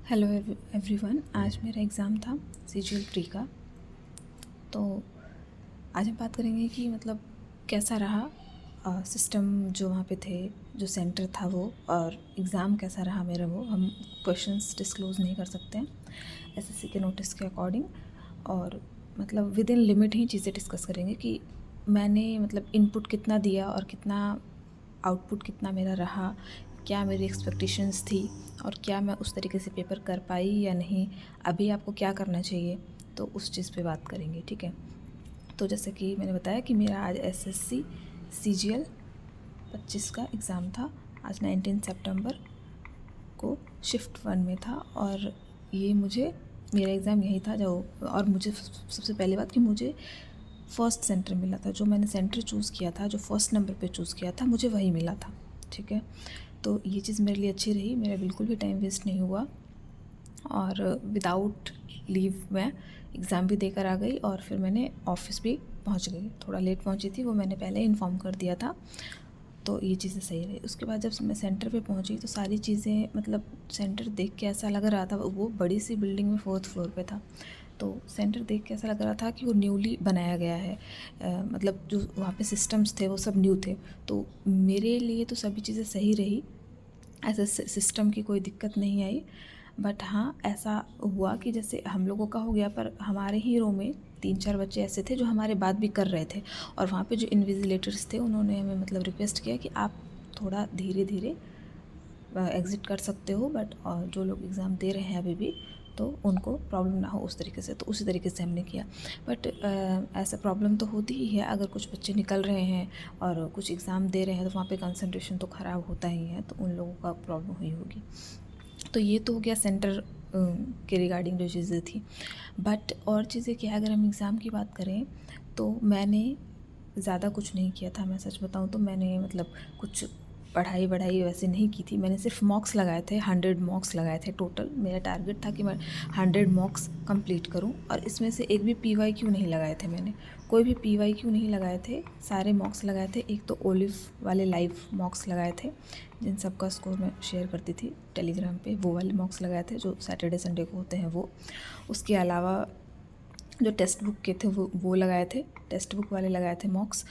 Hello everyone. आज मेरा exam था सीजीएल प्री का। तो आज हम बात करेंगे कि मतलब कैसा रहा सिस्टम जो वहाँ पे थे, जो सेंटर था वो, और एग्ज़ाम कैसा रहा मेरा। वो हम क्वेश्चंस डिस्क्लोज़ नहीं कर सकते हैं एसएससी के नोटिस के अकॉर्डिंग, और मतलब विद इन लिमिट ही चीज़ें डिस्कस करेंगे कि मैंने मतलब इनपुट कितना दिया और कितना आउटपुट कितना मेरा रहा, क्या मेरी एक्सपेक्टेशंस थी और क्या मैं उस तरीके से पेपर कर पाई या नहीं, अभी आपको क्या करना चाहिए, तो उस चीज़ पे बात करेंगे। ठीक है। तो जैसे कि मैंने बताया कि मेरा आज एसएससी सीजीएल 25 का एग्ज़ाम था। आज 19 सितंबर को शिफ्ट 1 में था, और ये मेरा एग्ज़ाम यही था जो, और मुझे सबसे पहली बात कि मुझे फर्स्ट सेंटर मिला था। जो मैंने सेंटर चूज़ किया था, जो फर्स्ट नंबर पे चूज़ किया था, मुझे वही मिला था। ठीक है। तो ये चीज़ मेरे लिए अच्छी रही, मेरा बिल्कुल भी टाइम वेस्ट नहीं हुआ, और विदाउट लीव मैं एग्ज़ाम भी देकर आ गई, और फिर मैंने ऑफिस भी पहुंच गई। थोड़ा लेट पहुंची थी, वो मैंने पहले इन्फॉर्म कर दिया था, तो ये चीज़ें सही रही। उसके बाद जब मैं सेंटर पे पहुंची तो सारी चीज़ें मतलब सेंटर देख के ऐसा लग रहा था, वो बड़ी सी बिल्डिंग में 4th फ्लोर पे था। तो सेंटर देख के ऐसा लग रहा था कि वो न्यूली बनाया गया है। मतलब जो वहाँ पे सिस्टम्स थे वो सब न्यू थे। तो मेरे लिए तो सभी चीज़ें सही रही, ऐसे सिस्टम की कोई दिक्कत नहीं आई। बट हाँ, ऐसा हुआ कि जैसे हम लोगों का हो गया, पर हमारे ही रो में 3-4 बच्चे ऐसे थे जो हमारे बात भी कर रहे थे, और वहाँ पे जो इन्विजिलेटर्स थे उन्होंने हमें मतलब रिक्वेस्ट किया कि आप थोड़ा धीरे धीरे एग्ज़िट कर सकते हो, बट जो लोग एग्ज़ाम दे रहे हैं अभी भी, तो उनको प्रॉब्लम ना हो उस तरीके से। तो उसी तरीके से हमने किया। बट ऐसा प्रॉब्लम तो होती ही है, अगर कुछ बच्चे निकल रहे हैं और कुछ एग्ज़ाम दे रहे हैं तो वहाँ पे कंसंट्रेशन तो ख़राब होता ही है, तो उन लोगों का प्रॉब्लम हुई होगी। तो ये तो हो गया सेंटर के रिगार्डिंग जो चीज़ें थी। बट और चीज़ें क्या है, अगर हम एग्ज़ाम की बात करें तो मैंने ज़्यादा कुछ नहीं किया था। मैं सच बताऊँ तो मैंने मतलब कुछ पढ़ाई वढ़ाई वैसे नहीं की थी। मैंने सिर्फ मॉक्स लगाए थे, 100 मॉक्स लगाए थे टोटल। मेरा टारगेट था कि मैं 100 मॉक्स कंप्लीट करूं, और इसमें से एक भी पीवाईक्यू नहीं लगाए थे। मैंने कोई भी पीवाईक्यू नहीं लगाए थे, सारे मॉक्स लगाए थे। एक तो ओलिव वाले लाइव मॉक्स लगाए थे, जिन सब का स्कोर मैं शेयर करती थी टेलीग्राम पे, वो वाले मॉक्स लगाए थे जो सैटरडे संडे को होते हैं वो। उसके अलावा जो टेक्स्ट बुक के थे वो लगाए थे, टेक्स्ट बुक वाले लगाए थे मॉक्स।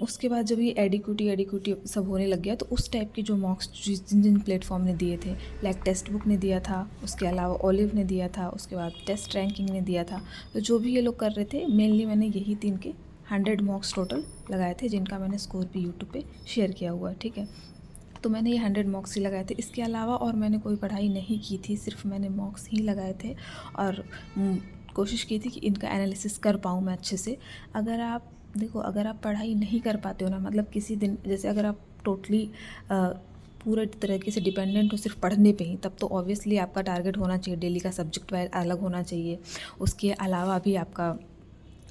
उसके बाद जब ये एडिक्यूटी सब होने लग गया, तो उस टाइप के जो मॉक्स जिन जिन प्लेटफॉर्म ने दिए थे, लाइक टेक्स्ट बुक ने दिया था, उसके अलावा ओलिव ने दिया था, उसके बाद टेस्ट रैंकिंग ने दिया था। तो जो भी ये लोग कर रहे थे, मेनली मैंने यही 3 के 100 मॉक्स टोटल लगाए थे, जिनका मैंने स्कोर भी यूट्यूब पे शेयर किया हुआ है। ठीक है। तो मैंने ये 100 मॉक्स ही लगाए थे। इसके अलावा और मैंने कोई पढ़ाई नहीं की थी, सिर्फ मैंने मॉक्स ही लगाए थे, और कोशिश की थी कि इनका एनालिसिस कर पाऊँ मैं अच्छे से। अगर आप देखो, अगर आप पढ़ाई नहीं कर पाते हो ना, मतलब किसी दिन जैसे अगर आप टोटली पूरे तरीके से डिपेंडेंट हो सिर्फ पढ़ने पे ही, तब तो ऑब्वियसली आपका टारगेट होना चाहिए डेली का सब्जेक्ट वाइज अलग होना चाहिए। उसके अलावा भी आपका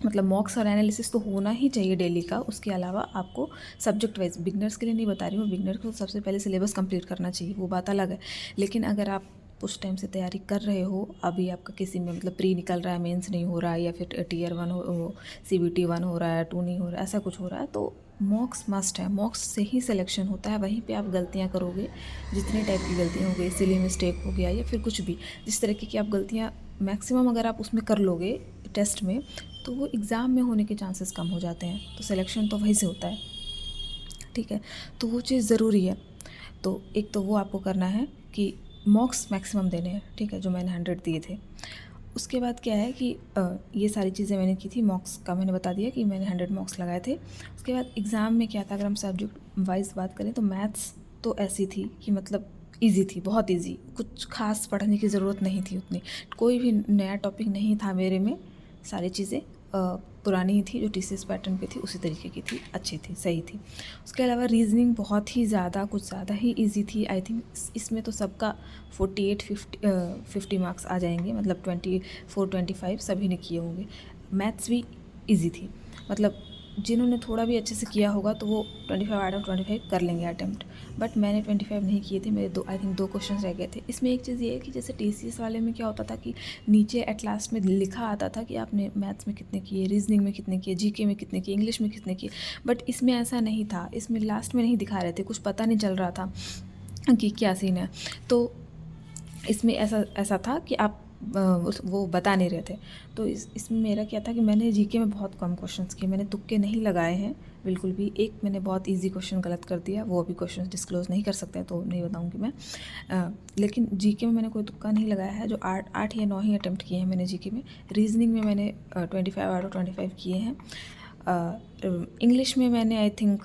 मतलब मॉक्स और एनालिसिस तो होना ही चाहिए डेली का। उसके अलावा आपको सब्जेक्ट वाइज, बिगनर्स के लिए नहीं बता रही हूँ, बिगनर को सबसे पहले सिलेबस कंप्लीट करना चाहिए, वो बात अलग है। लेकिन अगर आप उस टाइम से तैयारी कर रहे हो, अभी आपका किसी में मतलब प्री निकल रहा है, मेंस नहीं हो रहा है, या फिर टीयर 1 हो, सीबीटी 1 हो रहा है, 2 नहीं हो रहा है, ऐसा कुछ हो रहा है, तो मॉक्स मस्ट है। मॉक्स से ही सिलेक्शन होता है, वहीं पे आप गलतियाँ करोगे, जितने टाइप की गलतियाँ हो गई, सिली मिस्टेक हो गया या फिर कुछ भी, जिस तरीके की आप गलतियाँ मैक्सिमम अगर आप उसमें कर लोगे टेस्ट में, तो वो एग्ज़ाम में होने के चांसेस कम हो जाते हैं। तो सिलेक्शन तो वहीं से होता है। ठीक है। तो वो चीज़ ज़रूरी है। तो एक तो वो आपको करना है कि मॉक्स मैक्सिमम देने हैं। ठीक है, जो मैंने 100 दिए थे। उसके बाद क्या है कि ये सारी चीज़ें मैंने की थी। मॉक्स का मैंने बता दिया कि मैंने 100 मॉक्स लगाए थे। उसके बाद एग्ज़ाम में क्या था, अगर हम सब्जेक्ट वाइज बात करें तो मैथ्स तो ऐसी थी कि मतलब ईज़ी थी, बहुत ईज़ी, कुछ खास पढ़ने की ज़रूरत नहीं थी उतनी। कोई भी नया टॉपिक नहीं था मेरे में, सारी चीज़ें पुरानी ही थी, जो टीसीएस पैटर्न पे थी उसी तरीके की थी, अच्छी थी, सही थी। उसके अलावा रीजनिंग बहुत ही ज़्यादा, कुछ ज़्यादा ही इजी थी। आई थिंक इसमें तो सबका 48-50 मार्क्स आ जाएंगे, मतलब 24-25 सभी ने किए होंगे। मैथ्स भी इजी थी, मतलब जिन्होंने थोड़ा भी अच्छे से किया होगा तो वो 25 आउट ऑफ 25 कर लेंगे अटैम्प्ट। बट मैंने 25 नहीं किए थे, मेरे आई थिंक 2 क्वेश्चन रह गए थे। इसमें एक चीज़ ये है कि जैसे टीसीएस वाले में क्या होता था कि नीचे एट लास्ट में लिखा आता था कि आपने मैथ्स में कितने किए, रीजनिंग में कितने किए, जीके में कितने किए, इंग्लिश में कितने किए। बट इसमें ऐसा नहीं था, इसमें लास्ट में नहीं दिखा रहे थे, कुछ पता नहीं चल रहा था कि क्या सीन है। तो इसमें ऐसा ऐसा था कि आप वो बता नहीं रहे थे। तो इसमें मेरा क्या था कि मैंने जीके में बहुत कम क्वेश्चंस किए, मैंने तुक्के नहीं लगाए हैं बिल्कुल भी। एक मैंने बहुत इजी क्वेश्चन गलत कर दिया, वो अभी क्वेश्चन डिस्क्लोज़ नहीं कर सकते हैं तो नहीं बताऊंगी मैं। लेकिन जीके में मैंने कोई तुक्का नहीं लगाया है। जो 8 या 9 ही अटैम्प्ट किए हैं मैंने जीके में। रीजनिंग में मैंने 25/25 किए हैं। इंग्लिश में मैंने आई थिंक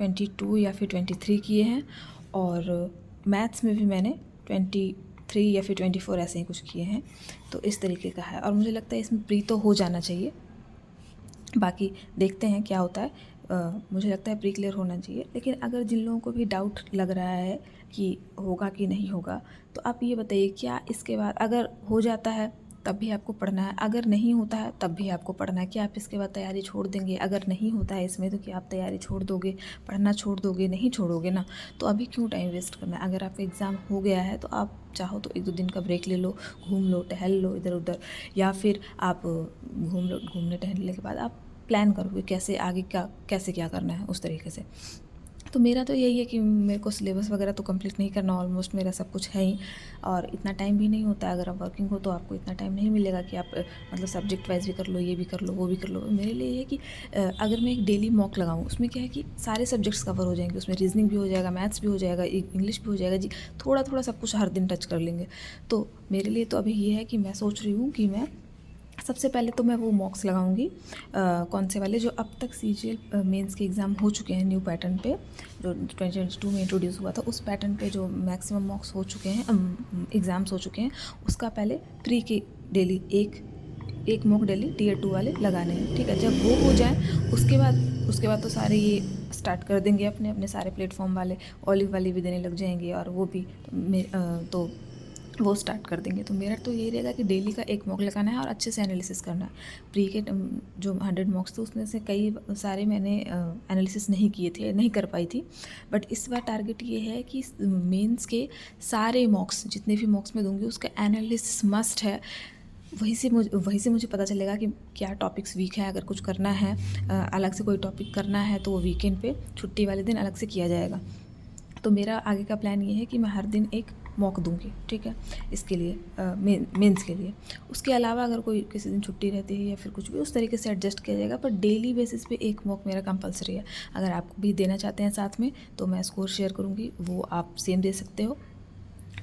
22 या फिर 23 किए हैं। और मैथ्स में भी मैंने 23 या फिर 24 ऐसे ही कुछ किए हैं। तो इस तरीके का है और मुझे लगता है इसमें प्री तो हो जाना चाहिए। बाकी देखते हैं क्या होता है। मुझे लगता है प्री क्लियर होना चाहिए। लेकिन अगर जिन लोगों को भी डाउट लग रहा है कि होगा कि नहीं होगा, तो आप ये बताइए क्या इसके बाद अगर हो जाता है तब भी आपको पढ़ना है, अगर नहीं होता है तब भी आपको पढ़ना है? क्या आप इसके बाद तैयारी छोड़ देंगे? अगर नहीं होता है इसमें तो क्या आप तैयारी छोड़ दोगे, पढ़ना छोड़ दोगे? नहीं छोड़ोगे ना। तो अभी क्यों टाइम वेस्ट करना है? अगर आपका एग्ज़ाम हो गया है तो आप चाहो तो 1-2 दिन का ब्रेक ले लो, घूम लो, टहल लो इधर उधर, या फिर आप घूम लो, घूमने टहलने के बाद आप प्लान करोगे कैसे आगे का कैसे क्या करना है उस तरीके से। तो मेरा तो यही है कि मेरे को सिलेबस वगैरह तो कंप्लीट नहीं करना, ऑलमोस्ट मेरा सब कुछ है ही। और इतना टाइम भी नहीं होता है, अगर आप वर्किंग हो तो आपको इतना टाइम नहीं मिलेगा कि आप मतलब सब्जेक्ट वाइज भी कर लो, ये भी कर लो, वो भी कर लो। मेरे लिए ये है कि अगर मैं एक डेली मॉक लगाऊँ, उसमें क्या है कि सारे सब्जेक्ट्स कवर हो जाएंगे। उसमें रीजनिंग भी हो जाएगा, मैथ्स भी हो जाएगा, इंग्लिश भी हो जाएगा जी, थोड़ा थोड़ा सब कुछ हर दिन टच कर लेंगे। तो मेरे लिए तो अभी ये है कि मैं सोच रही हूँ कि मैं सबसे पहले तो मैं वो मॉक्स लगाऊंगी कौन से वाले, जो अब तक सीजीएल मेंस के एग्ज़ाम हो चुके हैं न्यू पैटर्न पे, जो 2022 में इंट्रोड्यूस हुआ था, उस पैटर्न पे जो मैक्सिमम मॉक्स हो चुके हैं, एग्ज़ाम्स हो चुके हैं, उसका पहले प्री के डेली एक मॉक डेली टियर 2 वाले लगाने हैं। ठीक है, जब वो हो जाए उसके बाद तो सारे ये स्टार्ट कर देंगे अपने अपने सारे प्लेटफॉर्म वाले, ऑलिव वाले भी देने लग जाएंगे और वो भी तो वो स्टार्ट कर देंगे। तो मेरा तो यही रहेगा कि डेली का एक मॉक लगाना है और अच्छे से एनालिसिस करना है। प्री के जो 100 मॉक्स थे उसमें से कई सारे मैंने एनालिसिस नहीं किए थे, नहीं कर पाई थी। बट इस बार टारगेट ये है कि मेंस के सारे मॉक्स, जितने भी मॉक्स मैं दूंगी उसका एनालिसिस मस्ट है। वहीं से मुझे पता चलेगा कि क्या टॉपिक्स वीक है। अगर कुछ करना है अलग से कोई टॉपिक करना है तो वो वीकेंड पे छुट्टी वाले दिन अलग से किया जाएगा। तो मेरा आगे का प्लान ये है कि मैं हर दिन एक मॉक दूंगी। ठीक है, इसके लिए मेंस के लिए। उसके अलावा अगर कोई किसी दिन छुट्टी रहती है या फिर कुछ भी, उस तरीके से एडजस्ट किया जाएगा। पर डेली बेसिस पे एक मॉक मेरा कंपलसरी है। अगर आप भी देना चाहते हैं साथ में तो मैं स्कोर शेयर करूँगी, वो आप सेम दे सकते हो।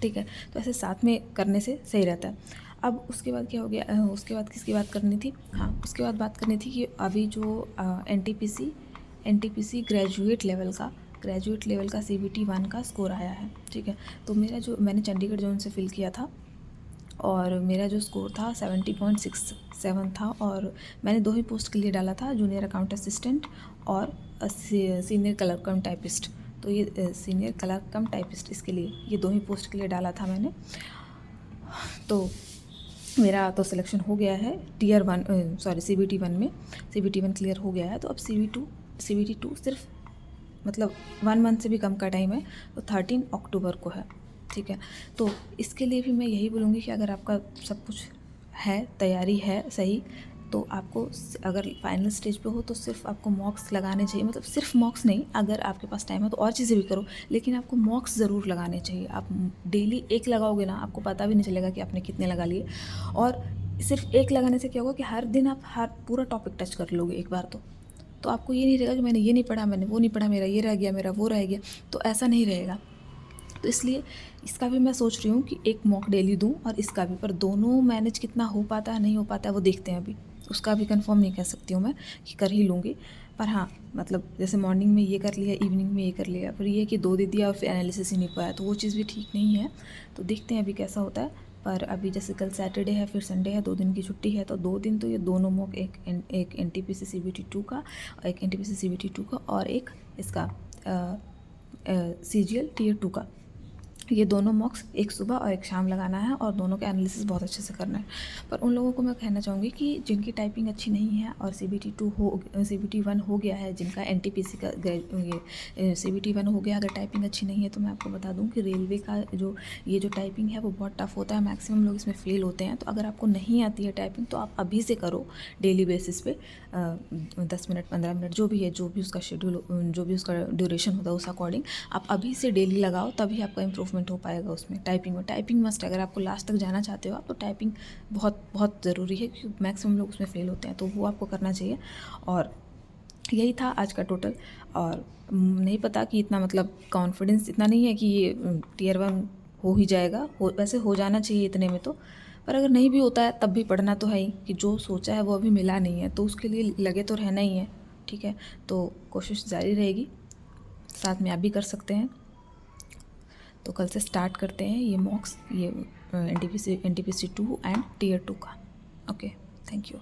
ठीक है, तो ऐसे साथ में करने से सही रहता है। अब उसके बाद क्या हो गया, उसके बाद किसकी बात करनी थी? हाँ, उसके बाद बात करनी थी कि अभी जो एनटीपीसी ग्रेजुएट लेवल का CBT 1 का स्कोर आया है। ठीक है, तो मेरा जो मैंने चंडीगढ़ जोन से फिल किया था और मेरा जो स्कोर था 70.67 था। और मैंने 2 ही पोस्ट के लिए डाला था, जूनियर अकाउंट असिस्टेंट और सीनियर क्लर्क कम टाइपिस्ट। तो ये सीनियर क्लर्क कम टाइपिस्ट, इसके लिए ये 2 ही पोस्ट के लिए डाला था मैंने। तो मेरा तो सिलेक्शन हो गया है टियर 1 CBT 1 में। CBT 1 क्लियर हो गया है। तो अब CBT 2 सिर्फ मतलब 1 मंथ से भी कम का टाइम है, तो 13 अक्टूबर को है। ठीक है, तो इसके लिए भी मैं यही बोलूँगी कि अगर आपका सब कुछ है, तैयारी है सही, तो आपको अगर फाइनल स्टेज पे हो तो सिर्फ आपको मॉक्स लगाने चाहिए। मतलब सिर्फ मॉक्स नहीं, अगर आपके पास टाइम है तो और चीज़ें भी करो, लेकिन आपको मॉक्स ज़रूर लगाने चाहिए। आप डेली एक लगाओगे ना, आपको पता भी नहीं चलेगा कि आपने कितने लगा लिए। और सिर्फ एक लगाने से क्या होगा कि हर दिन आप हर पूरा टॉपिक टच कर लोगे एक बार। तो आपको ये नहीं रहेगा कि मैंने ये नहीं पढ़ा, मैंने वो नहीं पढ़ा, मेरा ये रह गया, मेरा वो रह गया। तो ऐसा नहीं रहेगा। तो इसलिए इसका भी मैं सोच रही हूँ कि एक मॉक डेली दूँ और इसका भी, पर दोनों मैनेज कितना हो पाता है नहीं हो पाता है वो देखते हैं अभी। उसका भी कंफर्म नहीं कह सकती हूँ मैं कि कर ही लूँगी। पर हाँ, मतलब जैसे मॉर्निंग में ये कर लिया, इवनिंग में ये कर लिया, पर ये है कि 2 दे दिया और फिर एनालिसिस ही नहीं पाया, तो वो चीज़ भी ठीक नहीं है। तो देखते हैं अभी कैसा होता है। पर अभी जैसे कल सैटरडे है, फिर संडे है, 2 दिन की छुट्टी है, तो 2 दिन तो ये दोनों मॉक, एक NTPC CBT 2 का, एक NTPC CBT 2 का और एक इसका CGL टियर 2 का, ये दोनों मॉक्स एक सुबह और एक शाम लगाना है और दोनों का एनालिसिस बहुत अच्छे से करना है। पर उन लोगों को मैं कहना चाहूँगी कि जिनकी टाइपिंग अच्छी नहीं है और CBT 1 हो गया है, जिनका NTPC का ये CBT 1 हो गया, अगर टाइपिंग अच्छी नहीं है तो मैं आपको बता दूँ कि रेलवे का जो टाइपिंग है वो बहुत टफ होता है, मैक्सिमम लोग इसमें फेल होते हैं। तो अगर आपको नहीं आती है टाइपिंग तो आप अभी से करो, डेली बेसिस पे 10 मिनट 15 मिनट जो भी है, जो भी उसका शेड्यूल, जो भी उसका ड्यूरेशन होता है उस अकॉर्डिंग आप अभी से डेली लगाओ, तभी आपका इम्प्रूवमेंट इम्प्रूवमेंट हो पाएगा उसमें। टाइपिंग मस्ट, अगर आपको लास्ट तक जाना चाहते हो आप, तो टाइपिंग बहुत बहुत ज़रूरी है, क्योंकि मैक्सिमम लोग उसमें फ़ेल होते हैं, तो वो आपको करना चाहिए। और यही था आज का टोटल। और नहीं पता कि इतना मतलब कॉन्फिडेंस इतना नहीं है कि ये टियर 1 हो ही जाएगा, वैसे हो जाना चाहिए इतने में तो। पर अगर नहीं भी होता है तब भी पढ़ना तो है ही, कि जो सोचा है वो अभी मिला नहीं है, तो उसके लिए लगे तो रहना ही है। ठीक है, तो कोशिश जारी रहेगी, साथ में आप भी कर सकते हैं। तो कल से स्टार्ट करते हैं ये मॉक्स, ये NTPC 2 एंड टियर 2 का। Okay, thank you.